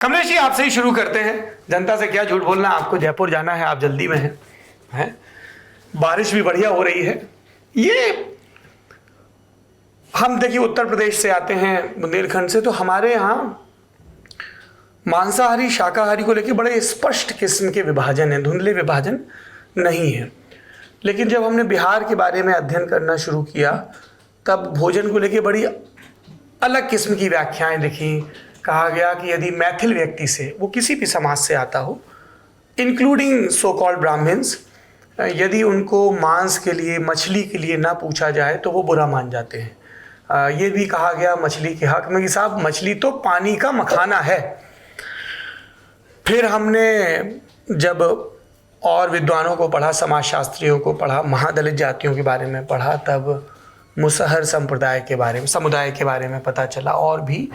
कमलेश जी, आपसे ही शुरू करते हैं। जनता से क्या झूठ बोलना, आपको जयपुर जाना है, आप जल्दी में हैं। बारिश भी बढ़िया हो रही है। ये हम देखिए उत्तर प्रदेश से आते हैं, बुंदेलखंड से, तो हमारे यहाँ मांसाहारी शाकाहारी को लेकर बड़े स्पष्ट किस्म के विभाजन हैं, धुंधले विभाजन नहीं है। लेकिन जब हमने बिहार के बारे में अध्ययन करना शुरू किया तब भोजन को लेकर बड़ी अलग किस्म की व्याख्याएं दिखी। कहा गया कि यदि मैथिल व्यक्ति से, वो किसी भी समाज से आता हो, इंक्लूडिंग सो कॉल्ड ब्राह्मण्स, यदि उनको मांस के लिए, मछली के लिए ना पूछा जाए तो वो बुरा मान जाते हैं। ये भी कहा गया मछली के हक में कि साहब मछली तो पानी का मखाना है। फिर हमने जब और विद्वानों को पढ़ा, समाजशास्त्रियों को पढ़ा, महादलित जातियों के बारे में पढ़ा, तब मुसहर समुदाय के बारे में पता चला, और भी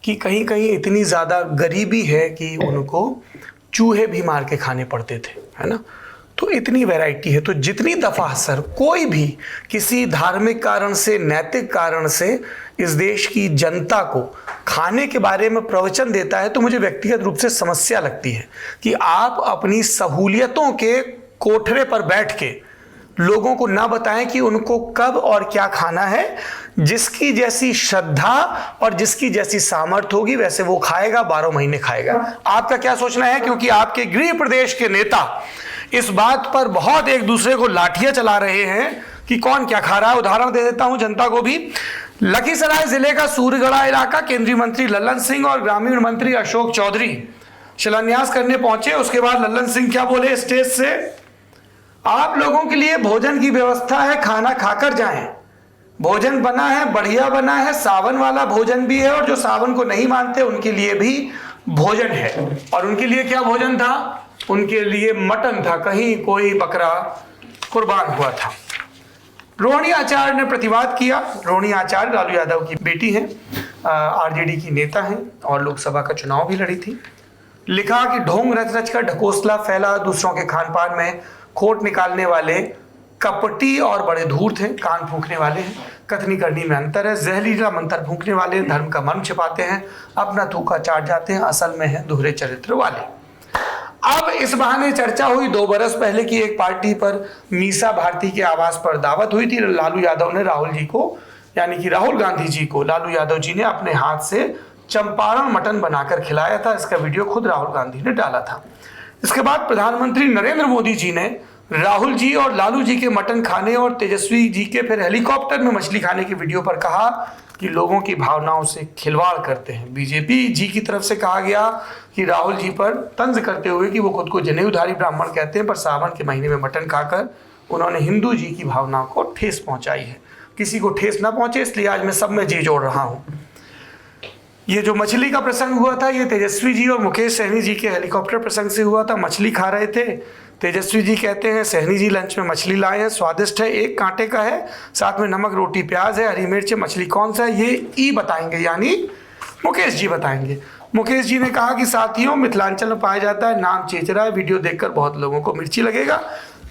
कि कहीं कहीं इतनी ज़्यादा गरीबी है कि उनको चूहे भी मार के खाने पड़ते थे, है ना। तो इतनी वैरायटी है। तो जितनी दफ़ा सर कोई भी किसी धार्मिक कारण से, नैतिक कारण से इस देश की जनता को खाने के बारे में प्रवचन देता है, तो मुझे व्यक्तिगत रूप से समस्या लगती है कि आप अपनी सहूलियतों के कोठरे पर बैठ के लोगों को ना बताएं कि उनको कब और क्या खाना है। जिसकी जैसी श्रद्धा और जिसकी जैसी सामर्थ्य होगी वैसे वो खाएगा, 12 महीने खाएगा। आपका क्या सोचना है? क्योंकि आपके गृह प्रदेश के नेता इस बात पर बहुत एक दूसरे को लाठियां चला रहे हैं कि कौन क्या खा रहा है। उदाहरण दे देता हूं जनता को भी। लखीसराय जिले का सूर्यगढ़ा इलाका, केंद्रीय मंत्री लल्लन सिंह और ग्रामीण मंत्री अशोक चौधरी शिलान्यास करने पहुंचे। उसके बाद लल्लन सिंह क्या बोले स्टेज से? आप लोगों के लिए भोजन की व्यवस्था है, खाना खाकर जाएं। भोजन बना है, बढ़िया बना है, सावन वाला भोजन भी है, और जो सावन को नहीं मानते उनके लिए भी भोजन है। और उनके लिए क्या भोजन था? उनके लिए मटन था, कहीं कोई बकरा कुर्बान हुआ था। रोहिणी आचार्य ने प्रतिवाद किया। रोहिणी आचार्य लालू यादव की बेटी हैं, आरजेडी की नेता हैं और लोकसभा का चुनाव भी लड़ी थी। लिखा कि ढोंग रच रच कर ढकोसला फैला, दूसरों के खान पान में खोट निकालने वाले कपटी और बड़े धूर्त हैं, कान फूंकने वाले हैं, कथनी करनी में अंतर है, जहरीला मंत्र फूंकने वाले, धर्म का मर्म छिपाते हैं, अपना थूका चाट जाते हैं, असल में है दोहरे चरित्र वाले। अब इस बहाने चर्चा हुई 2 बरस पहले की एक पार्टी पर मीसा भारती के आवास पर दावत हुई थी। लालू यादव ने राहुल जी को, यानी कि राहुल गांधी जी को, लालू यादव जी ने अपने हाथ से चंपारण मटन बनाकर खिलाया था। इसका वीडियो खुद राहुल गांधी ने डाला था। इसके बाद प्रधानमंत्री नरेंद्र मोदी जी ने राहुल जी और लालू जी के मटन खाने और तेजस्वी जी के फिर हेलीकॉप्टर में मछली खाने की वीडियो पर कहा कि लोगों की भावनाओं से खिलवाड़ करते हैं। बीजेपी जी की तरफ से कहा गया कि राहुल जी पर तंज करते हुए कि वो खुद को जनेऊधारी ब्राह्मण कहते हैं, पर सावन के महीने में मटन खाकर उन्होंने हिंदू जी की भावनाओं को ठेस पहुंचाई है। किसी को ठेस ना पहुंचे इसलिए आज मैं सब में जी जोड़ रहा हूं। ये जो मछली का प्रसंग हुआ था, ये तेजस्वी जी और मुकेश सहनी जी के हेलीकॉप्टर प्रसंग से हुआ था। मछली खा रहे थे, तेजस्वी जी कहते हैं सहनी जी लंच में मछली लाए हैं, स्वादिष्ट है, 1 कांटे का है, साथ में नमक रोटी प्याज है, हरी मिर्च है, मछली कौन सा है ये ई बताएंगे, यानी मुकेश जी बताएंगे। मुकेश जी ने कहा कि साथियों मिथिलांचल में पाया जाता है, नाम चेचरा है, वीडियो देखकर बहुत लोगों को मिर्ची लगेगा।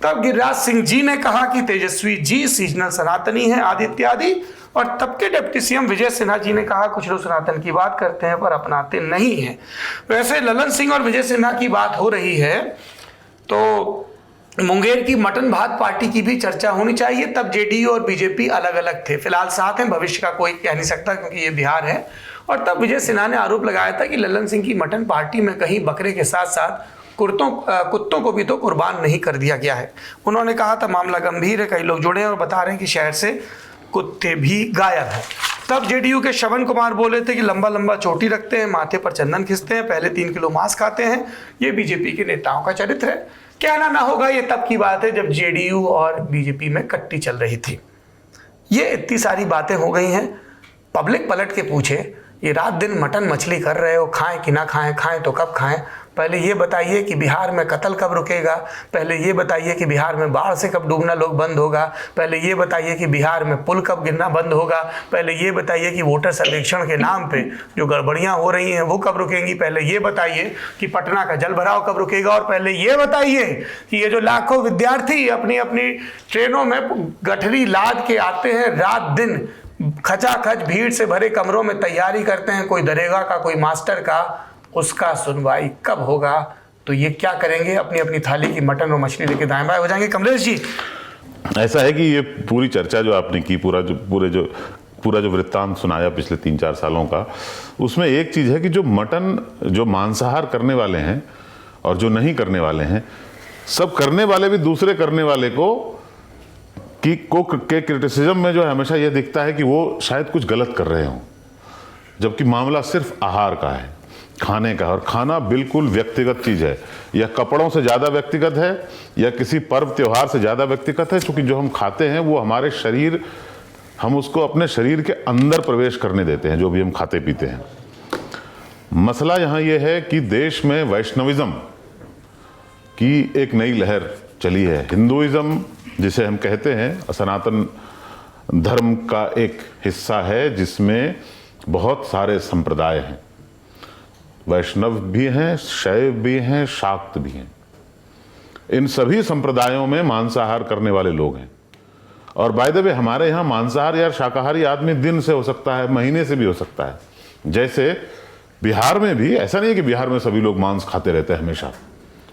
तब गिरिराज सिंह जी ने कहा कि तेजस्वी जी सीजनल सनातनी है, आदि इत्यादि। और तब के डिप्टी सीएम विजय सिन्हा जी ने कहा कुछ लोग सनातन की बात करते हैं पर अपनाते नहीं हैं। वैसे लल्लन सिंह और विजय सिन्हा की बात हो रही है तो मुंगेर की मटन भात पार्टी की भी चर्चा होनी चाहिए। तब जेडीयू और बीजेपी अलग अलग थे, फिलहाल साथ हैं, भविष्य का कोई कह नहीं सकता क्योंकि ये बिहार है। और तब विजय सिन्हा ने आरोप लगाया था कि लल्लन सिंह की मटन पार्टी में कहीं बकरे के साथ साथ कुत्तों को भी तो कुर्बान नहीं कर दिया गया है। उन्होंने कहा था मामला गंभीर है, कई लोग जुड़े हैं और बता रहे हैं कि शहर से कुत्ते भी गायब हैं। तब जेडीयू के श्रवण कुमार बोले थे कि लंबा लंबा चोटी रखते हैं, माथे पर चंदन खींचते हैं, पहले 3 किलो मांस खाते हैं। ये बीजेपी के नेताओं का चरित्र है। कहना ना होगा ये तब की बात है जब जेडीयू और बीजेपी में कट्टी चल रही थी। ये इतनी सारी बातें हो गई हैं। पब्लिक पलट के पूछे, ये रात दिन मटन मछली कर रहे हो, खाएं कि ना खाएं, खाएं तो कब खाएं? पहले ये बताइए कि बिहार में कत्ल कब रुकेगा? पहले ये बताइए कि बिहार में बाढ़ से कब डूबना लोग बंद होगा? पहले ये बताइए कि बिहार में पुल कब गिरना बंद होगा? पहले ये बताइए कि वोटर सर्वेक्षण के नाम पे जो गड़बड़ियां हो रही हैं वो कब रुकेंगी? पहले ये बताइए कि पटना का जल भराव कब रुकेगा? और पहले ये बताइए कि ये जो लाखों विद्यार्थी अपनी अपनी ट्रेनों में गठरी लाद के आते हैं, रात दिन खचाखच भीड़ से भरे कमरों में तैयारी करते हैं, कोई दरोगा का, कोई मास्टर का, उसका सुनवाई कब होगा? तो ये क्या करेंगे, अपनी अपनी थाली की मटन और मछली लेके दाएं बाएं हो जाएंगे। कमलेश जी, ऐसा है कि ये पूरी चर्चा जो आपने की, पूरा जो वृत्तांत सुनाया पिछले 3-4 सालों का, उसमें एक चीज़ है कि जो मटन, जो मांसाहार करने वाले हैं और जो नहीं करने वाले हैं, सब करने वाले भी दूसरे करने वाले के क्रिटिसिज्म में जो है हमेशा ये दिखता है कि वो शायद कुछ गलत कर रहे हों, जबकि मामला सिर्फ आहार का है, खाने का। और खाना बिल्कुल व्यक्तिगत चीज़ है, या कपड़ों से ज़्यादा व्यक्तिगत है, या किसी पर्व त्योहार से ज़्यादा व्यक्तिगत है, क्योंकि जो हम खाते हैं वो हमारे शरीर, हम उसको अपने शरीर के अंदर प्रवेश करने देते हैं, जो भी हम खाते पीते हैं। मसला यहाँ ये है कि देश में वैष्णविज्म की एक नई लहर चली है। हिंदुइज्म जिसे हम कहते हैं सनातन धर्म का एक हिस्सा है, जिसमें बहुत सारे संप्रदाय हैं, वैष्णव भी हैं, शैव भी हैं, शाक्त भी हैं। इन सभी संप्रदायों में मांसाहार करने वाले लोग हैं। और बाय द वे हमारे यहाँ मांसाहार या शाकाहारी आदमी दिन से हो सकता है, महीने से भी हो सकता है। जैसे बिहार में भी ऐसा नहीं है कि बिहार में सभी लोग मांस खाते रहते हैं हमेशा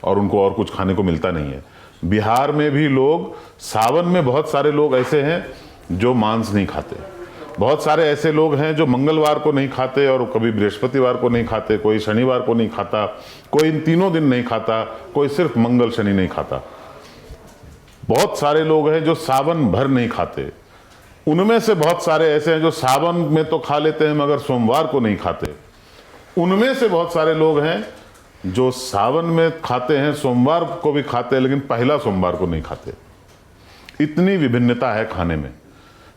और उनको और कुछ खाने को मिलता नहीं है। बिहार में भी लोग, सावन में बहुत सारे लोग ऐसे हैं जो मांस नहीं खाते, बहुत सारे ऐसे लोग हैं जो मंगलवार को नहीं खाते और कभी बृहस्पतिवार को नहीं खाते, कोई शनिवार को नहीं खाता, कोई इन तीनों दिन नहीं खाता, कोई सिर्फ मंगल शनि नहीं खाता। बहुत सारे लोग हैं जो सावन भर नहीं खाते। उनमें से बहुत सारे ऐसे हैं जो सावन में तो खा लेते हैं मगर सोमवार को नहीं खाते। उनमें से बहुत सारे लोग हैं जो सावन में खाते हैं, सोमवार को भी खाते हैं, लेकिन पहला सोमवार को नहीं खाते। इतनी विभिन्नता है खाने में।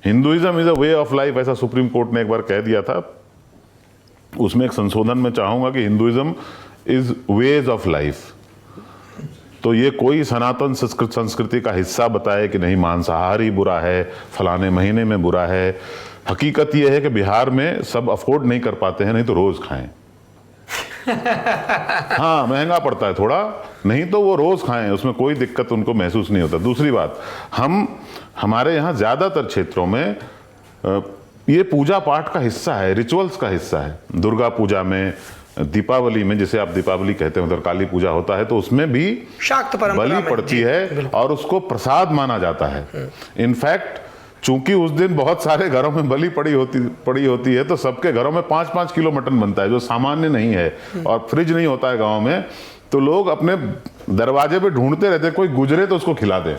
Hinduism is a way of life, ऐसा सुप्रीम कोर्ट ने एक बार कह दिया था। उसमें एक संशोधन में चाहूंगा कि Hinduism is ways of life. तो ये कोई सनातन संस्कृति का हिस्सा बताए कि नहीं मांसाहार ही बुरा है, फलाने महीने में बुरा है। हकीकत ये है कि बिहार में सब अफोर्ड नहीं कर पाते हैं, नहीं तो रोज खाएं। हाँ, महंगा पड़ता है थोड़ा, नहीं तो वो रोज खाएं, उसमें कोई दिक्कत उनको महसूस नहीं होता। दूसरी बात, हमारे यहाँ ज्यादातर क्षेत्रों में ये पूजा पाठ का हिस्सा है, रिचुअल्स का हिस्सा है। दुर्गा पूजा में, दीपावली में, जिसे आप दीपावली कहते हैं, उधर काली पूजा होता है, तो उसमें भी शाक्त परंपरा बलि पड़ती है और उसको प्रसाद माना जाता है। इनफैक्ट चूंकि उस दिन बहुत सारे घरों में बलि पड़ी होती है, तो सबके घरों में 5-5 किलो मटन बनता है, जो सामान्य नहीं है। और फ्रिज नहीं होता है गाँव में, तो लोग अपने दरवाजे पे ढूंढते रहते हैं, कोई गुजरे तो उसको खिला दे।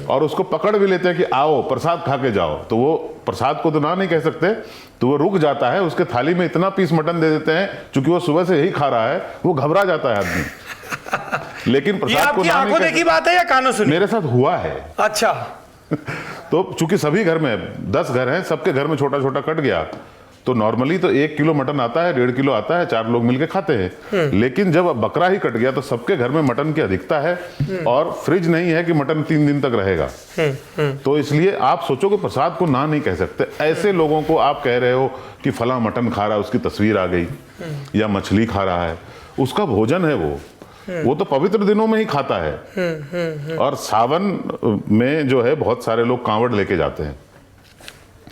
और उसको पकड़ भी लेते हैं कि आओ प्रसाद खा के जाओ। तो वो प्रसाद को तो ना नहीं कह सकते, तो वो रुक जाता है, उसके थाली में इतना पीस मटन दे देते हैं, क्योंकि वो सुबह से यही खा रहा है, वो घबरा जाता है आदमी। लेकिन प्रसाद को ना नहीं देखी बात है या कानों सुनी? मेरे साथ हुआ है। अच्छा। तो चूंकि सभी घर में 10 घर हैं, सबके घर में छोटा छोटा कट गया, तो नॉर्मली तो 1 किलो मटन आता है, 1.5 किलो आता है, 4 लोग मिलके खाते हैं। लेकिन जब बकरा ही कट गया तो सबके घर में मटन की अधिकता है और फ्रिज नहीं है कि मटन 3 दिन तक रहेगा। तो इसलिए आप सोचो कि प्रसाद को ना नहीं कह सकते। ऐसे लोगों को आप कह रहे हो कि फला मटन खा रहा है, उसकी तस्वीर आ गई, या मछली खा रहा है, उसका भोजन है वो तो पवित्र दिनों में ही खाता है। और सावन में जो है बहुत सारे लोग कांवड़ लेके जाते हैं,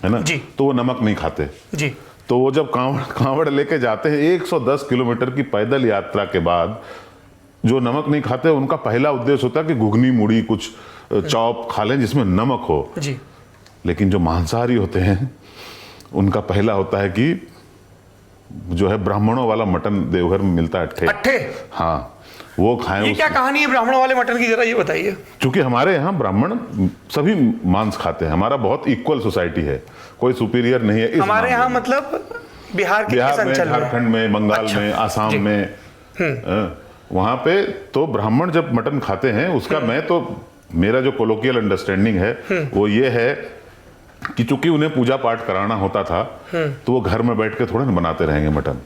है ना जी, तो वो नमक नहीं खाते जी। तो वो जब कांवड़ लेके जाते हैं 110 किलोमीटर की पैदल यात्रा के बाद, जो नमक नहीं खाते उनका पहला उद्देश्य होता है कि घुगनी मुड़ी कुछ चॉप खा लें जिसमें नमक हो जी। लेकिन जो मांसाहारी होते हैं उनका पहला होता है कि जो है ब्राह्मणों वाला मटन देवघर में मिलता है, अट्ठे। हाँ, वो खाएं। ये क्या कहानी है ब्राह्मणों वाले मटन की, जरा ये बताइए। क्योंकि हमारे यहाँ ब्राह्मण सभी मांस खाते हैं, हमारा बहुत इक्वल सोसाइटी है, कोई सुपीरियर नहीं है। हमारे यहाँ मतलब बिहार में, झारखंड में, बंगाल में, आसाम में, वहां पे तो ब्राह्मण जब मटन खाते हैं उसका, मेरा जो कोलोकियल अंडरस्टैंडिंग है वो ये है कि चूंकि उन्हें पूजा पाठ कराना होता था, तो वो घर में बैठ के थोड़ा ना बनाते रहेंगे मटन।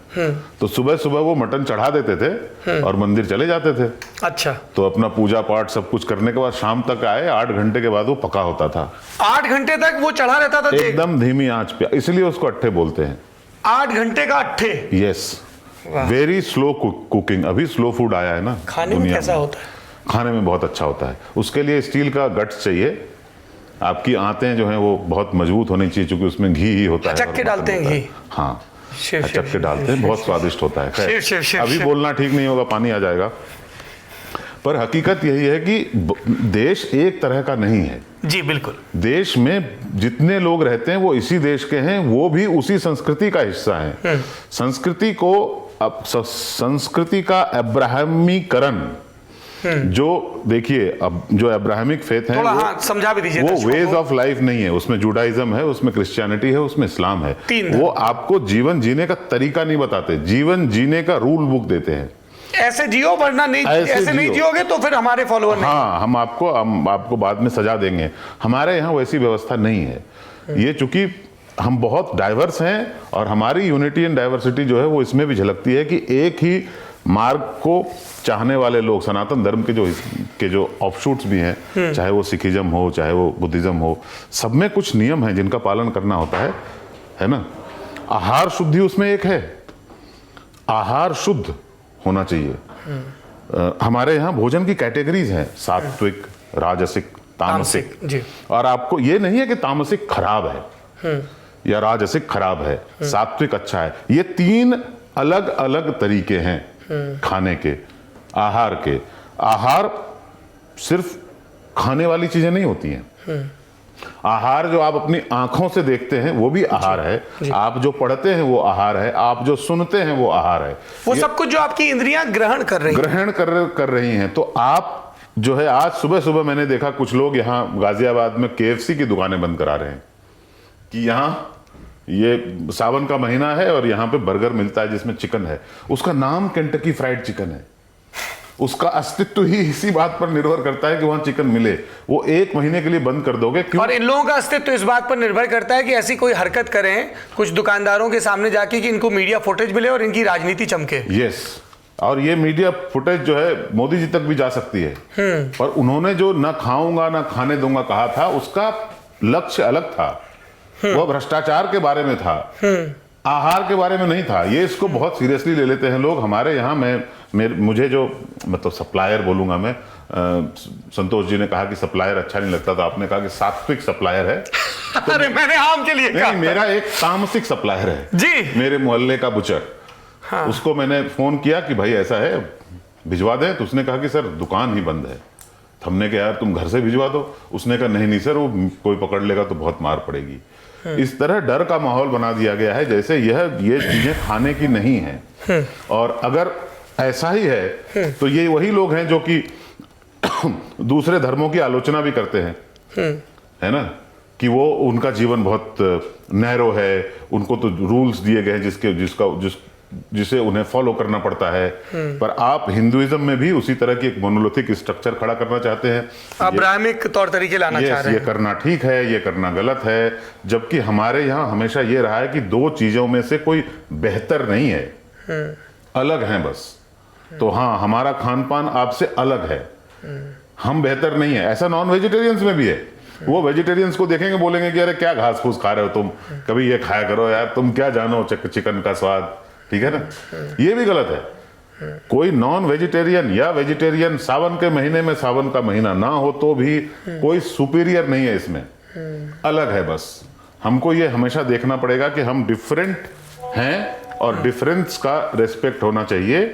तो सुबह सुबह वो मटन चढ़ा देते थे और मंदिर चले जाते थे। अच्छा। तो अपना पूजा पाठ सब कुछ करने के बाद शाम तक आए, 8 घंटे के बाद वो पका होता था। 8 घंटे तक वो चढ़ा रहता था एकदम धीमी आंच पे, इसलिए उसको अट्ठे बोलते हैं। 8 घंटे का अट्ठे? Yes, very slow cooking. अभी स्लो फूड आया है ना, खाने में कैसा होता है? खाने में बहुत अच्छा होता है। उसके लिए स्टील का गट्स चाहिए, आपकी आंतें जो हैं वो बहुत मजबूत होनी चाहिए, क्योंकि उसमें घी ही होता है। चक्के डालते हैं घी। हाँ, शिव, चक्के शिव, डालते शिव, हैं, बहुत शिव, स्वादिष्ट होता है। शिव, शिव, शिव, अभी शिव। बोलना ठीक नहीं होगा, पानी आ जाएगा। पर हकीकत यही है कि देश एक तरह का नहीं है। जी बिल्कुल। देश में जितने लोग रहते हैं वो इसी देश के हैं, वो भी उसी संस्कृति का हिस्सा हैं। संस्कृति को अब संस्कृति का अब्राहमीकरण, जो देखिए अब जो अब्राहमिक फेथ है थोड़ा हाँ समझा भी दीजिए। वो वेज ऑफ लाइफ नहीं है, उसमें जुडाइज्म है, उसमें क्रिश्चियनिटी है, उसमें इस्लाम है। वो आपको जीवन जीने का तरीका नहीं बताते, जीवन जीने का रूल बुक देते हैं। ऐसे जियो वरना नहीं, ऐसे नहीं जियोगे तो फिर हमारे फॉलोअर नहीं। हाँ, हम आपको बाद में सजा देंगे। हमारे यहाँ वैसी व्यवस्था नहीं है। ये चूंकि हम बहुत डाइवर्स हैं और हमारी यूनिटी एंड डाइवर्सिटी जो है वो इसमें भी झलकती है कि एक ही मार्ग को चाहने वाले लोग, सनातन धर्म के जो ऑफशूट्स भी हैं, चाहे वो सिखिज्म हो, चाहे वो बुद्धिज्म हो, सब में कुछ नियम हैं जिनका पालन करना होता है ना। आहार शुद्धि उसमें एक है, आहार शुद्ध होना चाहिए। हमारे यहाँ भोजन की कैटेगरीज हैं, सात्विक, राजसिक, तामसिक जी। और आपको ये नहीं है कि तामसिक खराब है या राजसिक खराब है, सात्विक अच्छा है। ये 3 अलग अलग तरीके हैं खाने के, आहार के। आहार सिर्फ खाने वाली चीजें नहीं होती हैं। आहार जो आप अपनी आंखों से देखते हैं वो भी आहार है, आप जो पढ़ते हैं वो आहार है, आप जो सुनते हैं वो आहार है। वो सब कुछ जो आपकी इंद्रियां ग्रहण कर रही हैं। तो आप जो है, आज सुबह सुबह मैंने देखा कुछ लोग यहाँ गाजियाबाद में KFC की दुकानें बंद करा रहे हैं कि यहाँ ये सावन का महीना है और यहाँ पे बर्गर मिलता है जिसमें चिकन है। उसका नाम केंटकी फ्राइड चिकन है। उसका अस्तित्व ही इसी बात पर निर्भर करता है कि वहां चिकन मिले। वो 1 महीने के लिए बंद कर दोगे, क्यों? और इन लोगों का अस्तित्व इस बात पर निर्भर करता है कि ऐसी कोई हरकत करें कुछ दुकानदारों के सामने जाके कि इनको मीडिया फुटेज मिले और इनकी राजनीति चमके। यस, और ये मीडिया फुटेज जो है मोदी जी तक भी जा सकती है। पर उन्होंने जो ना खाऊंगा ना खाने दूंगा कहा था, उसका लक्ष्य अलग था। वह भ्रष्टाचार के बारे में था, आहार के बारे में नहीं था। ये इसको बहुत सीरियसली ले लेते हैं लोग। हमारे यहाँ मुझे जो मतलब सप्लायर बोलूंगा मैं, संतोष जी ने कहा कि सप्लायर अच्छा नहीं लगता, तो आपने कहा कि सात्विक सप्लायर है। तो अरे मैंने आम के लिए कहा। मेरा एक तामसिक सप्लायर है जी, मेरे मोहल्ले का बुचर। हाँ। उसको मैंने फोन किया कि भाई ऐसा है, भिजवा दें। तो उसने कहा कि सर दुकान ही बंद है। हमने कहा यार तुम घर से भिजवा दो। उसने कहा नहीं सर, वो कोई पकड़ लेगा तो बहुत मार पड़ेगी। इस तरह डर का माहौल बना दिया गया है जैसे ये चीजें खाने की नहीं है। और अगर ऐसा ही है तो ये वही लोग हैं जो कि दूसरे धर्मों की आलोचना भी करते हैं, है ना, कि वो उनका जीवन बहुत नैरो है, उनको तो रूल्स दिए गए हैं जिसे उन्हें फॉलो करना पड़ता है। पर आप हिंदुइज्म में भी उसी तरह की एक मोनोलिथिक स्ट्रक्चर खड़ा करना चाहते हैं, अब्राहमिक तौर तरीके लाना चाह रहे हैं। ये करना ठीक है, ये करना गलत है। जबकि हमारे यहाँ हमेशा ये रहा है कि 2 चीजों में से कोई बेहतर नहीं है, अलग हैं बस। तो हाँ, हमारा खान पान आपसे अलग है, हम बेहतर नहीं है। ऐसा नॉन वेजिटेरियंस में भी है। वो वेजिटेरियंस को देखेंगे, बोलेंगे कि अरे क्या घास फूस खा रहे हो तुम, कभी ये खाया करो यार, तुम क्या जानो चिकन का स्वाद, ठीक है ना। ये भी गलत है। कोई नॉन वेजिटेरियन या वेजिटेरियन सावन के महीने में, सावन का महीना ना हो तो भी कोई सुपीरियर नहीं है इसमें, अलग है बस। हमको ये हमेशा देखना पड़ेगा कि हम डिफरेंट हैं और डिफरेंस का रेस्पेक्ट होना चाहिए।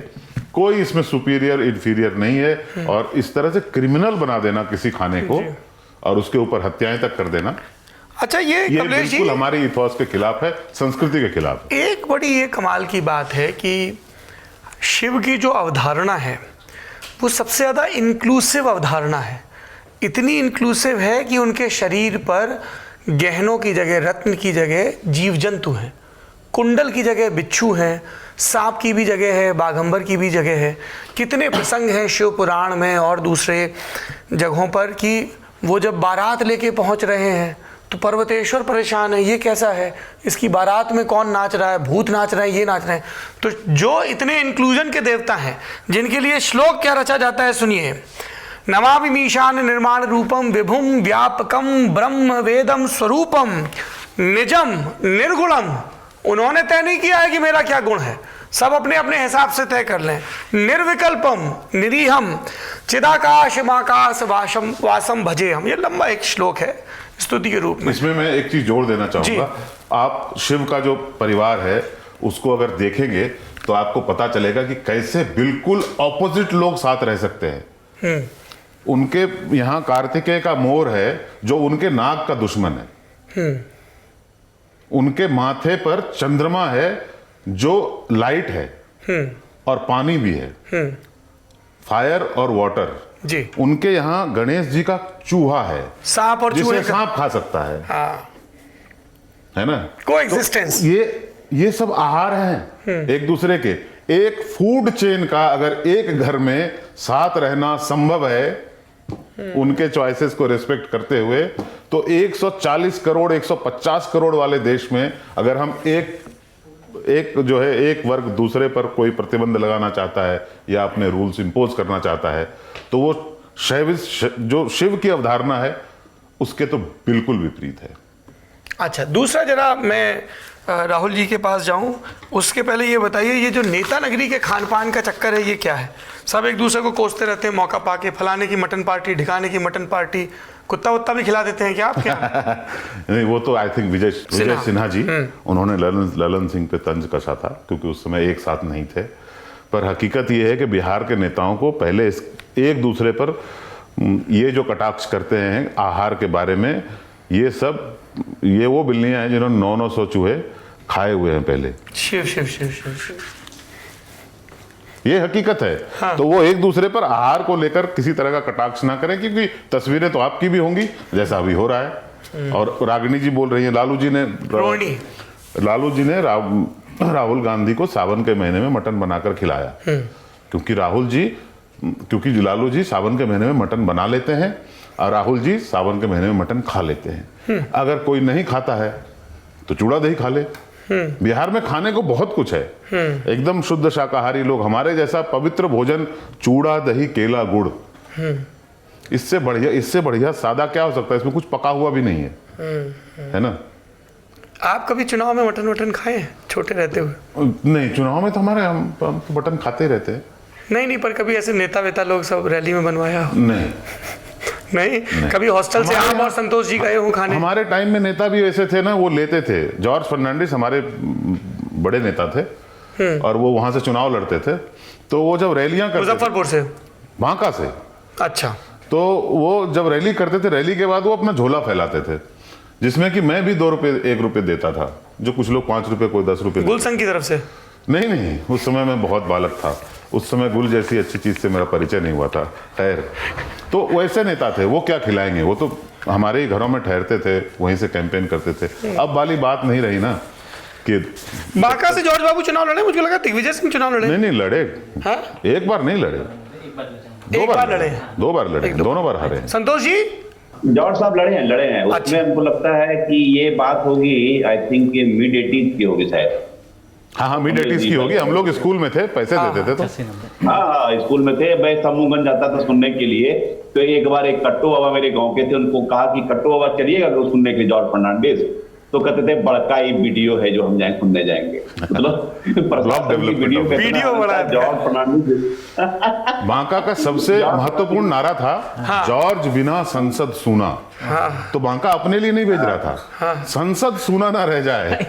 कोई इसमें सुपीरियर इंफीरियर नहीं है। और इस तरह से क्रिमिनल बना देना किसी खाने को और उसके ऊपर हत्याएं तक कर देना, अच्छा ये बिल्कुल हमारी इथॉस के खिलाफ है, संस्कृति के खिलाफ। एक बड़ी ये कमाल की बात है कि शिव की जो अवधारणा है वो सबसे ज़्यादा इंक्लूसिव अवधारणा है। इतनी इंक्लूसिव है कि उनके शरीर पर गहनों की जगह, रत्न की जगह जीव जंतु हैं, कुंडल की जगह बिच्छू हैं, सांप की भी जगह है, बाघंबर की भी जगह है। कितने प्रसंग हैं शिव पुराण में और दूसरे जगहों पर कि वो जब बारात लेके पहुंच रहे हैं तो पर्वतेश्वर परेशान है, ये कैसा है, इसकी बारात में कौन नाच रहा है, भूत नाच रहे हैं, ये नाच रहे हैं। तो जो इतने इंक्लूजन के देवता हैं जिनके लिए श्लोक क्या रचा जाता है, सुनिए। नमामि मीशान निर्माण रूपम विभुम व्यापकम ब्रह्म वेदम स्वरूपम निजम निर्गुणम। उन्होंने तय नहीं किया है कि मेरा क्या गुण है, सब अपने अपने हिसाब से तय कर लें। निर्विकल्पम निरीहम चिदाकाश माकाश वासम भजे हम। ये लंबा एक श्लोक है स्तुति के रूप में। इसमें मैं एक चीज जोड़ देना चाहूंगा। आप शिव का जो परिवार है उसको अगर देखेंगे तो आपको पता चलेगा कि कैसे बिल्कुल ऑपोजिट लोग साथ रह सकते हैं। उनके यहाँ कार्तिकेय का मोर है जो उनके नाग का दुश्मन है। उनके माथे पर चंद्रमा है जो लाइट है और पानी भी है, फायर और वाटर जी। उनके यहाँ गणेश जी का चूहा है, सांप और चूहे जिसे सांप खा सकता है। हाँ, है ना, कोएग्जिस्टेंस। तो ये सब आहार हैं एक दूसरे के। एक फूड चेन का अगर एक घर में साथ रहना संभव है उनके चॉइसेस को रिस्पेक्ट करते हुए, तो 140 करोड़ 150 करोड़ वाले देश में अगर हम एक जो है एक वर्ग दूसरे पर कोई प्रतिबंध लगाना चाहता है या अपने रूल्स इंपोज करना चाहता है, तो वो जो शिव की अवधारणा है उसके तो बिल्कुल विपरीत है। अच्छा, दूसरा जरा मैं राहुल जी के पास जाऊं, उसके पहले ये बताइए, ये जो नेता नगरी के खान पान का चक्कर है ये क्या है? सब एक दूसरे को कोसते रहते हैं मौका पाके, फलाने की मटन पार्टी, ढिकाने की मटन पार्टी, कुत्ता वत्ता भी खिला देते हैं क्या आप क्या? नहीं, वो तो आई थिंक विजय सिन्हा जी, उन्होंने ललन सिंह पे तंज कसा था क्योंकि उस समय एक साथ नहीं थे। पर हकीकत ये है कि बिहार के नेताओं को पहले एक दूसरे पर ये जो कटाक्ष करते हैं आहार के बारे में, ये वो बिल्लियां हैं जिन्होंने 900 चूहे खाए हुए हैं पहले। शिव शिव शिव शिव शिव, ये हकीकत है। हाँ। तो वो एक दूसरे पर आहार को लेकर किसी तरह का कटाक्ष ना करें, क्योंकि तस्वीरें तो आपकी भी होंगी जैसा अभी हो रहा है। और रागिनी जी बोल रही है, लालू जी ने राहुल गांधी को सावन के महीने में मटन बनाकर खिलाया, क्योंकि लालू जी सावन के महीने में मटन बना लेते हैं और राहुल जी सावन के महीने में मटन खा लेते हैं। अगर कोई नहीं खाता है तो चूड़ा दही खा ले। बिहार में खाने को बहुत कुछ है, एकदम शुद्ध शाकाहारी लोग। हमारे जैसा पवित्र भोजन चूड़ा दही केला गुड़, इससे बढ़िया सादा क्या हो सकता है? इसमें कुछ पका हुआ भी नहीं है ना। आप कभी चुनाव में मटन खाए हैं छोटे रहते हुए? नहीं, चुनाव में तो हम तो मटन खाते ही रहते हैं। नहीं, पर कभी ऐसे नेता वेता लोग सब रैली में बनवाया हो? नहीं। कभी हॉस्टल से आप और संतोष जी गए हो खाने? हमारे टाइम में नेता भी ऐसे थे ना, वो लेते थे। जॉर्ज फर्नांडिस हमारे बड़े नेता थे और वो वहां से चुनाव लड़ते थे, तो वो जब रैलियां करते, मुजफ्फरपुर से, बांका से। अच्छा। तो वो जब रैली करते थे, रैली के बाद वो अपना झोला फैलाते थे, जिसमें कि मैं भी 2 रुपए 1 रुपए देता था, जो कुछ लोग 5 रुपए, कोई 10 रुपए। गुलशन की तरफ से? नहीं, उस समय मैं बहुत बालक था। उस समय गुल जैसी अच्छी चीज से मेरा परिचय नहीं हुआ था। खैर, तो वैसे नेता थे, वो क्या खिलाएंगे? वो तो हमारे ही घरों में ठहरते थे, वहीं से कैंपेन करते थे। अब वाली बात नहीं रही ना कि बांका से जॉर्ज बाबू चुनाव लड़े। मुझे लगा दिग्विजय सिंह चुनाव लड़े। नहीं लड़े। हाँ? एक बार नहीं लड़े, 2 बार लड़े, दोनों बार हारे। संतोष जी? जॉर्ज साहब लड़े हैं। उसमें हमको लगता है कि ये बात होगी, आई थिंक मिड 80s की होगी शायद। हाँ, मिड 80s की होगी। हम लोग स्कूल में थे, पैसे देते थे तो। हाँ, स्कूल में थे। मैं समूहगंज जाता था सुनने के लिए, तो एक बार एक कट्टू बाबा मेरे गांव के थे, उनको कहा कि कट्टू बाबा चलिएगा तो सुनने के लिए जॉर्ज फर्नांडिस, तो कहते थे बड़का ही वीडियो है जो हम सुनने जाएंगे। मतलब वीडियो बड़ा जॉर्ज फर्नांडिस। बांका का सबसे महत्वपूर्ण नारा था, जॉर्ज बिना संसद सूना। तो बांका अपने लिए नहीं भेज रहा था, संसद सूना ना रह जाए,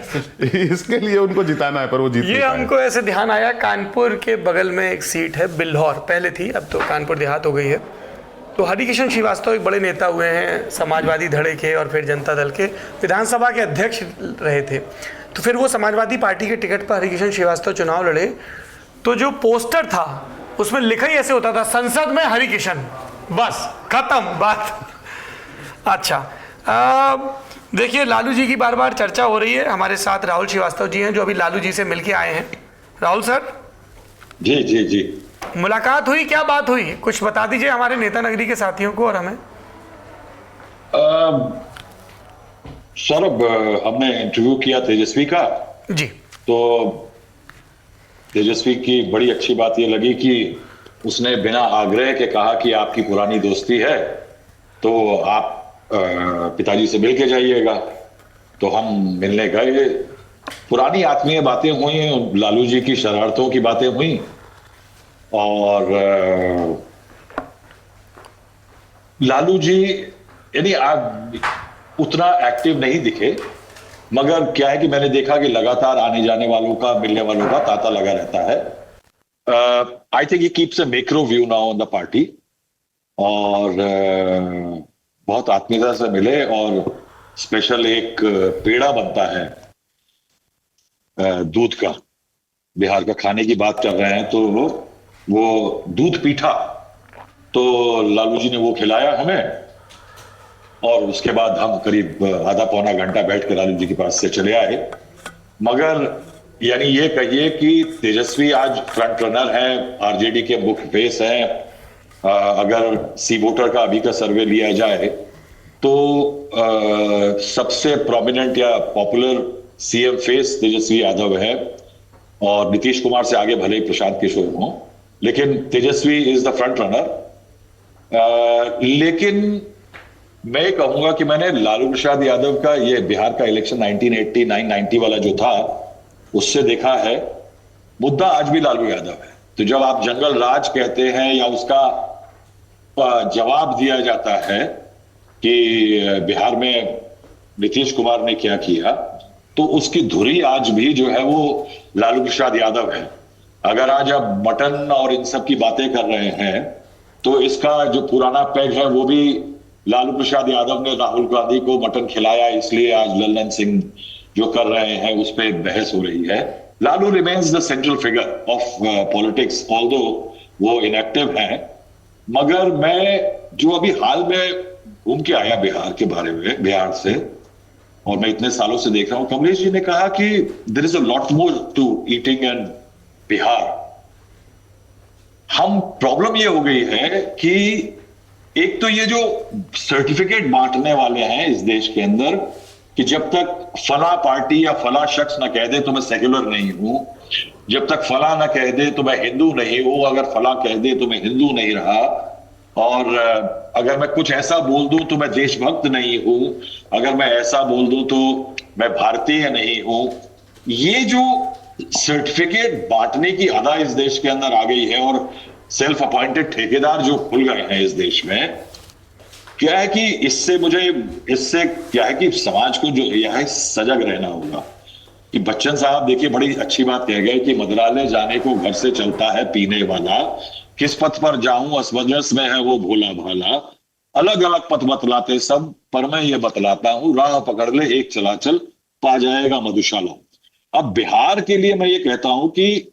इसके लिए उनको जिताना है, पर वो जीत नहीं पाए। हमको ऐसे ध्यान आया, कानपुर के बगल में एक सीट है बिल्हौर, पहले थी, अब तो कानपुर देहात हो गई है। तो हरिकिशन श्रीवास्तव एक बड़े नेता हुए हैं, समाजवादी धड़े के और फिर जनता दल के विधानसभा के अध्यक्ष रहे थे। तो फिर वो समाजवादी पार्टी के टिकट पर हरिकिशन श्रीवास्तव चुनाव लड़े, तो जो पोस्टर था उसमें लिखा ही ऐसे होता था, संसद में हरिकिशन, बस खत्म बात। अच्छा, देखिए, लालू जी की बार बार चर्चा हो रही है। हमारे साथ राहुल श्रीवास्तव जी हैं जो अभी लालू जी से मिलके आए हैं। राहुल सर? जी मुलाकात हुई, क्या बात हुई? कुछ बता दीजिए हमारे नेता नगरी के साथियों को और हमें। सौरभ, हमने इंटरव्यू किया तेजस्वी का जी, तो तेजस्वी की बड़ी अच्छी बात ये लगी कि उसने बिना आग्रह के कहा कि आपकी पुरानी दोस्ती है तो आप पिताजी से मिल के जाइएगा। तो हम मिलने गए, पुरानी आत्मीय बातें हुई, लालू जी की शरारतों की बातें हुई, और लालू जी यानी आप उतना एक्टिव नहीं दिखे, मगर क्या है कि मैंने देखा कि लगातार आने जाने वालों का, मिलने वालों का तांता लगा रहता है. I think he keeps a macro view now on the party, और बहुत आत्मीयता से मिले, और स्पेशल एक पेड़ा बनता है दूध का, बिहार का खाने की बात कर रहे हैं तो वो दूध पीठा, तो लालू जी ने वो खिलाया हमें, और उसके बाद हम करीब आधा पौना घंटा बैठ कर लालू जी के पास से चले आए. मगर यानी ये कहिए कि तेजस्वी आज फ्रंट रनर है, आरजेडी के मुख्य फेस हैं. अगर सी वोटर का अभी का सर्वे लिया जाए तो सबसे प्रोमिनेंट या popular CM face Tejashwi Yadav है, और नीतीश कुमार से आगे भले ही प्रशांत किशोर हों, लेकिन तेजस्वी इज द फ्रंट रनर. लेकिन मैं कहूंगा कि मैंने लालू प्रसाद यादव का ये बिहार का इलेक्शन 1989-90 वाला जो था उससे देखा है, मुद्दा आज भी लालू यादव है. तो जब आप जंगल राज कहते हैं या उसका जवाब दिया जाता है कि बिहार में नीतीश कुमार ने क्या किया, तो उसकी धुरी आज भी जो है वो लालू प्रसाद यादव है. अगर आज आप मटन और इन सब की बातें कर रहे हैं तो इसका जो पुराना पेग है वो भी लालू प्रसाद यादव ने राहुल गांधी को मटन खिलाया, इसलिए आज लल्लन सिंह जो कर रहे हैं उस पर बहस हो रही है. Lalu remains the central figure of politics, although वो इनएक्टिव हैं. मगर मैं जो अभी हाल में घूम के आया बिहार के बारे में, बिहार से, और मैं इतने सालों से देख रहा हूं, कमलेश जी ने कहा कि there is a lot more to eating in Bihar. हम प्रॉब्लम ये हो गई है कि एक तो ये जो सर्टिफिकेट बांटने वाले हैं इस देश के अंदर, कि जब तक फला पार्टी या फला शख्स ना कह दे तो मैं सेक्युलर नहीं हूं, जब तक फला ना कह दे तो मैं हिंदू नहीं हूं, अगर फला कह दे तो मैं हिंदू नहीं रहा, और अगर मैं कुछ ऐसा बोल दूं तो मैं देशभक्त नहीं हूं, अगर मैं ऐसा बोल दूं तो मैं भारतीय नहीं हूं. ये जो सर्टिफिकेट बांटने की अदा इस देश के अंदर आ गई है, और सेल्फ अपॉइंटेड ठेकेदार जो खुल गए हैं इस देश में, क्या है कि इससे क्या है कि समाज को जो यह सजग रहना होगा. कि बच्चन साहब देखिए बड़ी अच्छी बात कह गए कि मदरालय जाने को घर से चलता है पीने वाला, किस पथ पर जाऊं असमंजस में है वो भोला भाला, अलग अलग पथ बतलाते सब, पर मैं ये बतलाता हूं राह पकड़ ले एक चलाचल, पा जाएगा मधुशाला. अब बिहार के लिए मैं ये कहता हूं कि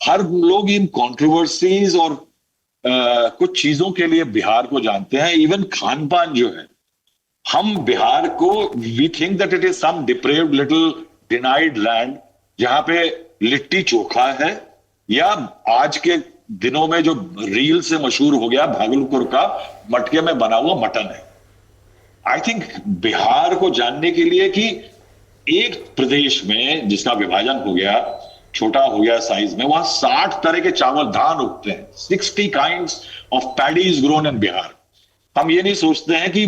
हर लोग इन कंट्रोवर्सीज और कुछ चीजों के लिए बिहार को जानते हैं. इवन खान पान जो है, हम बिहार को we think that it is some deprived little denied land जहां पे लिट्टी चोखा है, या आज के दिनों में जो रील से मशहूर हो गया भागलपुर का मटके में बना हुआ मटन है. आई थिंक बिहार को जानने के लिए कि एक प्रदेश में जिसका विभाजन हो गया, छोटा हो गया साइज में, वहां 60 तरह के चावल धान उगते हैं, 60 kinds of paddies grown in Bihar. हम ये नहीं सोचते हैं कि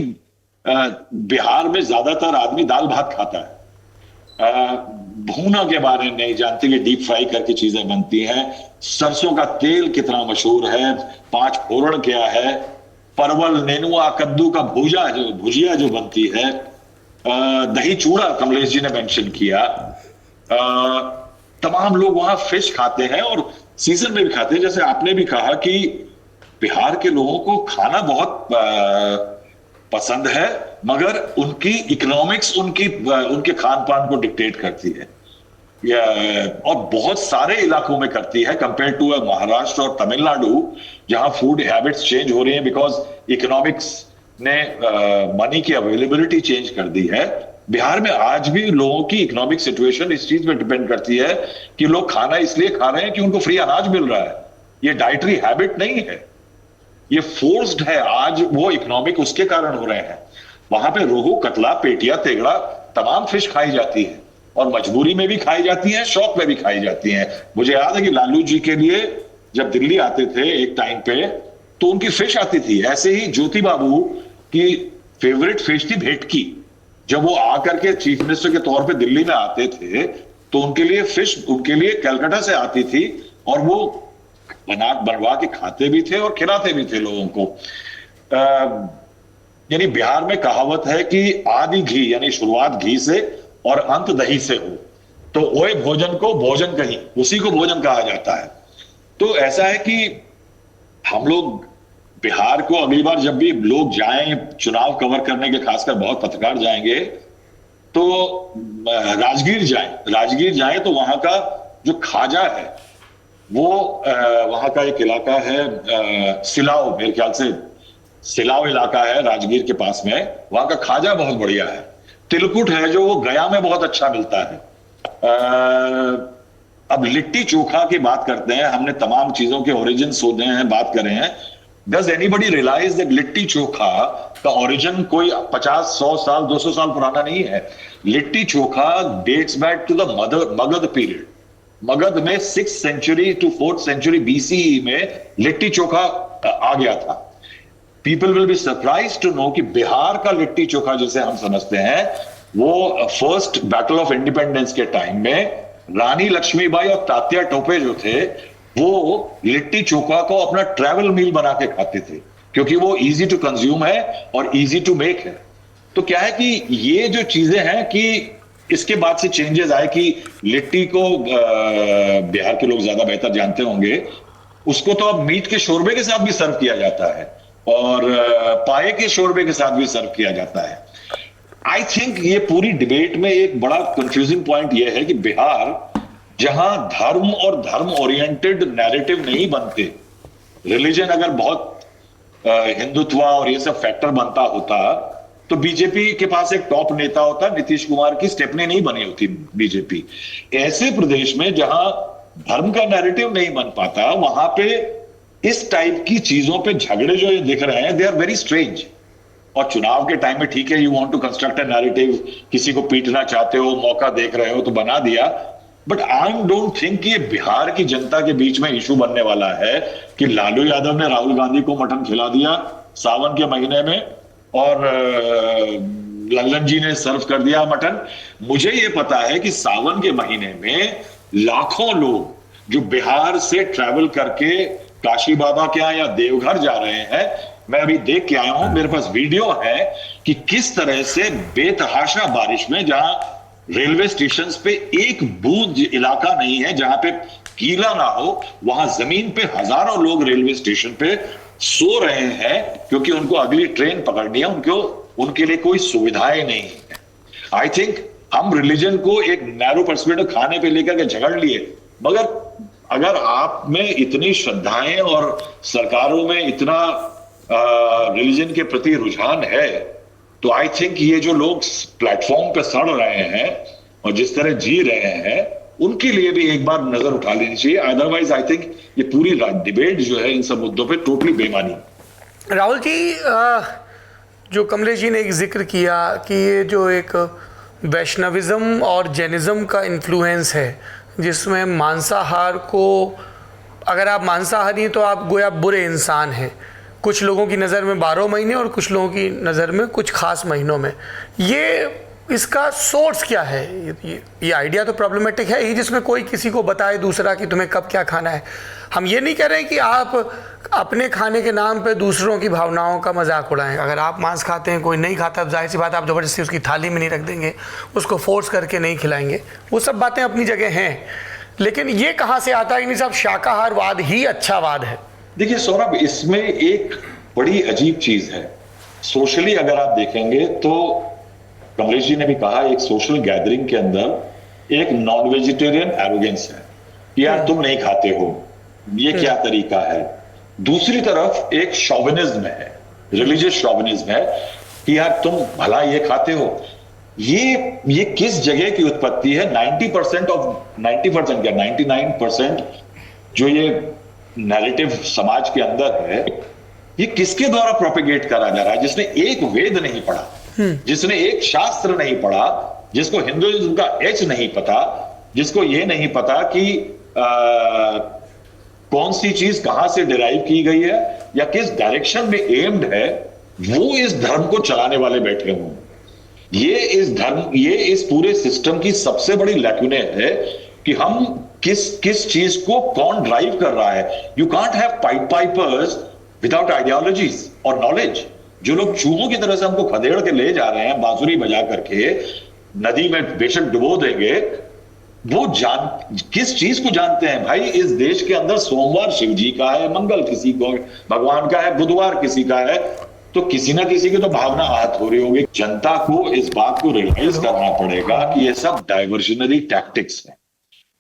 बिहार में ज्यादातर आदमी दाल भात खाता है, भूना के बारे में नहीं जानते कि डीप फ्राई करके चीजें बनती हैं, सरसों का तेल कितना मशहूर है, 5 फोड़न क्या है, परवल नेनुआ कद्दू का भुजिया जो बनती है, दही चूड़ा कमलेश जी ने मेंशन किया. तमाम लोग वहां फिश खाते हैं और सीजन में भी खाते हैं. जैसे आपने भी कहा कि बिहार के लोगों को खाना बहुत पसंद है, मगर उनकी इकोनॉमिक्स उनके खान पान को डिक्टेट करती है, और बहुत सारे इलाकों में करती है कंपेयर टू महाराष्ट्र और तमिलनाडु, जहां फूड हैबिट्स चेंज हो रही हैं बिकॉज इकोनॉमिक्स ने मनी की अवेलेबिलिटी चेंज कर दी है. बिहार में आज भी लोगों की इकोनॉमिक सिचुएशन इस चीज पे डिपेंड करती है कि लोग खाना इसलिए खा रहे हैं कि उनको फ्री अनाज मिल रहा है. ये डाइटरी हैबिट नहीं है, ये फोर्स्ड है. आज वो इकोनॉमिक उसके कारण हो रहे हैं. वहां पे रोहू, कतला, पेटिया, तेगड़ा तमाम फिश खाई जाती है, और मजबूरी में भी खाई जाती है, शौक में भी खाई जाती है. मुझे याद है कि लालू जी के लिए जब दिल्ली आते थे एक टाइम पे, तो उनकी फिश आती थी. ऐसे ही ज्योति बाबू की फेवरेट फिश थी भेटकी. जब वो आकर के चीफ मिनिस्टर के तौर पे दिल्ली में आते थे तो उनके लिए फिश उनके लिए कलकत्ता से आती थी, और वो बनवा के खाते भी थे और खिलाते भी थे लोगों को. यानी बिहार में कहावत है कि आदि घी यानी शुरुआत घी से और अंत दही से हो, तो ओए भोजन को भोजन कहीं, उसी को भोजन कहा जाता है। तो ऐसा है कि हम लोग बिहार को अगली बार जब भी लोग जाएं चुनाव कवर करने के, खासकर बहुत पत्रकार जाएंगे, तो राजगीर जाएं तो वहां का जो खाजा है वो वहां का एक इलाका है सिलाव, मेरे ख्याल से सिलाव इलाका है राजगीर के पास में, वहां का खाजा बहुत बढ़िया है। तिलकुट है जो वो गया में बहुत अच्छा मिलता है। अब लिट्टी चोखा की बात करते हैं, हमने तमाम चीजों के ओरिजिन सोचे हैं, बात करें हैं। Does anybody realise that litti chokha का ओरिजिन कोई 50, 100 साल, 200 साल पुराना नहीं है। Litti chokha dates back to the Magadh period. Magadh में 6th century to 4th century BCE में लिट्टी चोखा आ गया था। People will be surprise to know कि बिहार का लिट्टी चोखा जिसे हम समझते हैं वो फर्स्ट बैटल ऑफ इंडिपेंडेंस के टाइम में रानी लक्ष्मीबाई और तात्या टोपे जो थे वो लिट्टी चोखा को अपना ट्रैवल मील बना के खाते थे, क्योंकि वो इजी टू कंज्यूम है और इजी टू मेक है। तो क्या है कि ये जो चीजें हैं कि इसके बाद से चेंजेस आए कि लिट्टी को बिहार के लोग ज्यादा बेहतर जानते होंगे, उसको तो अब मीट के शोरबे के साथ भी सर्व किया जाता है और पाए के शोरबे के साथ भी सर्व किया जाता है। आई थिंक ये पूरी डिबेट में एक बड़ा कंफ्यूजिंग पॉइंट ये है कि बिहार जहां धर्म और धर्म ओरिएंटेड नैरेटिव नहीं बनते, रिलीजन अगर बहुत हिंदुत्व और ये सब फैक्टर बनता होता तो बीजेपी के पास एक टॉप नेता होता, नीतीश कुमार की स्टेपनी नहीं बनी होती बीजेपी। ऐसे प्रदेश में जहां धर्म का नैरेटिव नहीं बन पाता, वहां पे इस टाइप की चीजों पे झगड़े जो ये दिख रहे हैं, दे आर वेरी स्ट्रेंज। और चुनाव के टाइम में ठीक है, you want to construct a narrative, किसी को पीटना चाहते हो, मौका देख रहे हो तो बना दिया, बट आई डोंट थिंक ये बिहार की जनता के बीच में इशू बनने वाला है कि लालू यादव ने राहुल गांधी को मटन खिला दिया सावन के महीने में और लल्लन जी ने सर्व कर दिया मटन। मुझे ये पता है कि सावन के महीने में लाखों लोग जो बिहार से ट्रैवल करके काशी बाबा के यहाँ या देवघर जा रहे हैं, मैं अभी देख के आया हूं, मेरे पास वीडियो है कि किस तरह से बेतहाशा बारिश में, जहां रेलवे स्टेशन पे एक बूंद इलाका नहीं है जहां पे गीला ना हो, वहां जमीन पे हजारों लोग रेलवे स्टेशन पे सो रहे हैं क्योंकि उनको अगली ट्रेन पकड़नी है, उनके लिए कोई सुविधाएं नहीं है। आई थिंक हम रिलीजन को एक नैरो पर्सपेक्टिव खाने पे लेकर के झगड़ लिए, मगर अगर आप में इतनी श्रद्धाएं और सरकारों में इतना रिलीजन के प्रति रुझान है, तो आई थिंक ये जो लोग प्लेटफॉर्म पे सड़ रहे हैं और जिस तरह जी रहे हैं, उनके लिए भी एक बार नजर उठा लेनी चाहिए। अदरवाइज आई थिंक ये पूरी डिबेट जो है इन सब मुद्दों पे टोटली बेमानी। राहुल जी, जो कमलेश जी ने एक जिक्र किया कि ये जो एक वैष्णविज्म और जैनिज्म का इन्फ्लुएंस है, जिसमें मांसाहार को, अगर आप मांसाहारी हैं तो आप गोया बुरे इंसान हैं, कुछ लोगों की नज़र में 12 महीने और कुछ लोगों की नज़र में कुछ खास महीनों में। ये इसका सोर्स क्या है? ये आइडिया तो प्रॉब्लमेटिक है ही, जिसमें कोई किसी को बताए दूसरा कि तुम्हें कब क्या खाना है। हम ये नहीं कह रहे हैं कि आप अपने खाने के नाम पे दूसरों की भावनाओं का मजाक उड़ाएं। अगर आप मांस खाते हैं, कोई नहीं खाता, अब जाहिर सी बात आप ज़बरदस्ती उसकी थाली में नहीं रख देंगे, उसको फोर्स करके नहीं खिलाएंगे। वो सब बातें अपनी जगह हैं, लेकिन ये कहाँ से आता है कि नहीं साहब शाकाहारवाद ही अच्छावाद है? देखिए सौरभ, इसमें एक बड़ी अजीब चीज है। सोशली अगर आप देखेंगे तो कमलेश जी ने भी कहा, एक सोशल गैदरिंग के अंदर एक नॉन वेजिटेरियन एरोगेंस है कि यार तुम नहीं खाते हो, ये क्या तरीका है। दूसरी तरफ एक शॉविनिज्म है, रिलीजियस शॉविनिज्म है कि यार तुम भला ये खाते हो। ये किस जगह की उत्पत्ति है? 90% क्या 99% जो ये नैरेटिव समाज के अंदर है, ये किसके द्वारा प्रोपेगेट करा जा रहा है? जिसने एक वेद नहीं पढ़ा, जिसने एक शास्त्र नहीं पढ़ा, जिसको हिंदुइज्म का एच नहीं पता, जिसको ये नहीं पता कि कौन सी चीज कहां से डिराइव की गई है या किस डायरेक्शन में एम्ड है, वो इस धर्म को चलाने वाले बैठे हों। ये इस पूरे सिस्टम की सबसे बड़ी लैक्यूने है कि हम किस चीज को कौन ड्राइव कर रहा है। You can't have pipers without ideologies और नॉलेज। जो लोग चूहों की तरह से हमको खदेड़ के ले जा रहे हैं बांसुरी बजा करके, नदी में बेशक डुबो देंगे, वो किस चीज को जानते हैं भाई? इस देश के अंदर सोमवार शिव जी का है, मंगल किसी को भगवान का है, बुधवार किसी का है, तो किसी ना किसी की तो भावना आहत हो रही होगी। जनता को इस बात को रियलाइज करना पड़ेगा कि ये सब डाइवर्जनरी टैक्टिक्स है,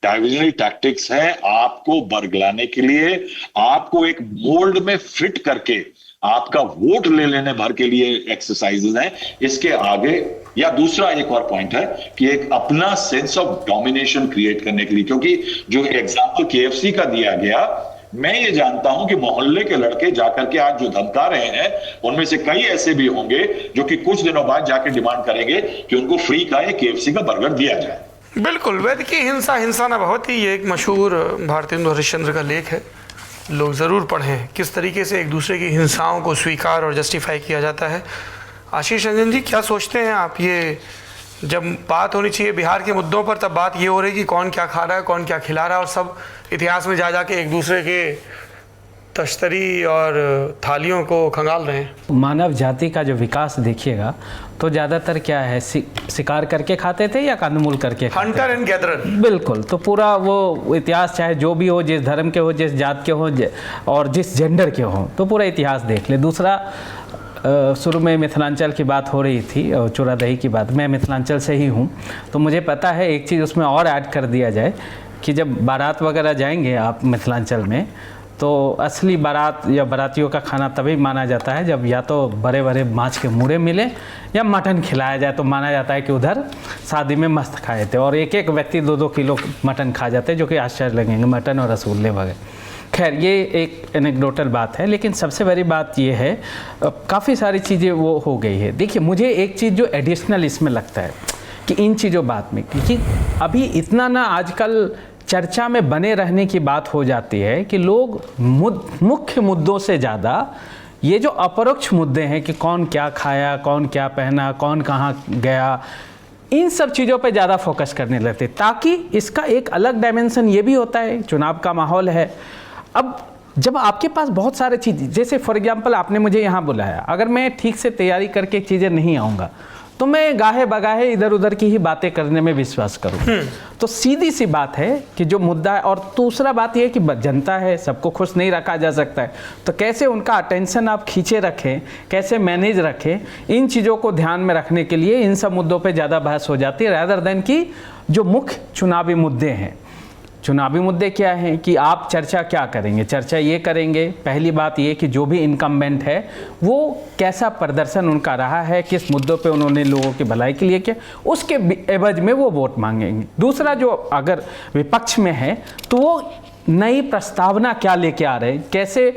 डाइवर्जनरी टैक्टिक्स है। आपको बरगलाने के लिए, आपको एक मोल्ड में फिट करके आपका वोट ले लेने भर के लिए एक्सरसाइजेज हैं। इसके आगे या दूसरा एक और पॉइंट है कि एक अपना सेंस ऑफ डोमिनेशन क्रिएट करने के लिए, क्योंकि जो एग्जांपल केएफसी का दिया गया, मैं ये जानता हूं कि मोहल्ले के लड़के जाकर के आज जो धमका रहे हैं, उनमें से कई ऐसे भी होंगे जो कि कुछ दिनों बाद जाकर डिमांड करेंगे कि उनको फ्री का एक केएफसी का बर्गर दिया जाए। बिल्कुल, वैद्य की हिंसा हिंसा न बहुत ही, ये एक मशहूर भारतेंदु हरिश्चंद्र का लेख है, लोग ज़रूर पढ़ें किस तरीके से एक दूसरे की हिंसाओं को स्वीकार और जस्टिफाई किया जाता है। आशीष रंजन जी, क्या सोचते हैं आप? ये जब बात होनी चाहिए बिहार के मुद्दों पर, तब बात ये हो रही कि कौन क्या खा रहा है, कौन क्या खिला रहा है, और सब इतिहास में जा के एक दूसरे के तश्तरी और थालियों को खंगाल रहे हैं। मानव जाति का जो विकास देखिएगा तो ज़्यादातर क्या है, शिकार करके खाते थे या कंदमूल करके खाते हंटर एंड गैदरर। बिल्कुल, तो पूरा वो इतिहास चाहे जो भी हो, जिस धर्म के हो, जिस जात के हो और जिस जेंडर के हो, तो पूरा इतिहास देख ले। दूसरा, शुरू में मिथिलांचल की बात हो रही थी और चूड़ा दही की बात, मैं मिथिलांचल से ही हूँ, तो मुझे पता है एक चीज़ उसमें और ऐड कर दिया जाए कि जब बारात वगैरह जाएंगे आप मिथिलांचल में, तो असली बारात या बारातियों का खाना तभी माना जाता है जब या तो बड़े बड़े माछ के मुड़े मिले या मटन खिलाया जाए, तो माना जाता है कि उधर शादी में मस्त खाए थे, और एक एक व्यक्ति 2-2 किलो मटन खा जाते हैं, जो कि आश्चर्य लगेंगे, मटन और रसगुल्ले वगैरह। खैर, ये एक एनेक्डोटल बात है, लेकिन सबसे बड़ी बात ये है, काफ़ी सारी चीज़ें वो हो गई है। देखिए, मुझे एक चीज़ जो एडिशनल इसमें लगता है कि इन चीज़ों बात में, क्योंकि अभी इतना ना आजकल चर्चा में बने रहने की बात हो जाती है कि लोग मुख्य मुद्दों से ज़्यादा ये जो अपरोक्ष मुद्दे हैं कि कौन क्या खाया, कौन क्या पहना, कौन कहाँ गया, इन सब चीज़ों पे ज़्यादा फोकस करने लगते, ताकि इसका एक अलग डायमेंशन ये भी होता है, चुनाव का माहौल है। अब जब आपके पास बहुत सारे चीज़, जैसे फॉर एग्जांपल आपने मुझे यहाँ बुलाया, अगर मैं ठीक से तैयारी करके चीज़ें नहीं आऊँगा तो मैं गाहे बगाहे इधर उधर की ही बातें करने में विश्वास करूँ। तो सीधी सी बात है कि जो मुद्दा है, और दूसरा बात यह है कि जनता है, सबको खुश नहीं रखा जा सकता है, तो कैसे उनका अटेंशन आप खींचे रखें, कैसे मैनेज रखें, इन चीज़ों को ध्यान में रखने के लिए इन सब मुद्दों पे ज़्यादा बहस हो जाती है, रैदर देन कि जो मुख्य चुनावी मुद्दे हैं। चुनावी मुद्दे क्या हैं कि आप चर्चा क्या करेंगे? चर्चा ये करेंगे, पहली बात ये कि जो भी इनकम्बेंट है वो कैसा प्रदर्शन उनका रहा है, किस मुद्दों पे उन्होंने लोगों की भलाई के लिए किया, उसके एवज में वो वोट मांगेंगे। दूसरा, जो अगर विपक्ष में है तो वो नई प्रस्तावना क्या लेके आ रहे हैं, कैसे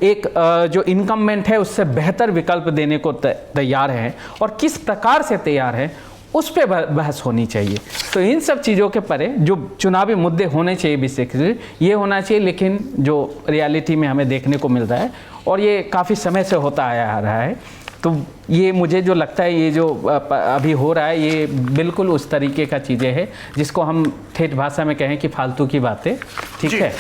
एक जो इनकम्बेंट है उससे बेहतर विकल्प देने को तैयार हैं, और किस प्रकार से तैयार हैं, उस पर बहस होनी चाहिए। तो इन सब चीज़ों के परे जो चुनावी मुद्दे होने चाहिए बेसिकली ये होना चाहिए, लेकिन जो रियलिटी में हमें देखने को मिल रहा है और ये काफ़ी समय से होता आया आ रहा है, तो ये मुझे जो लगता है ये जो अभी हो रहा है ये बिल्कुल उस तरीके का चीज़ें हैं जिसको हम ठेठ भाषा में कहें कि फालतू की बातें, ठीक है।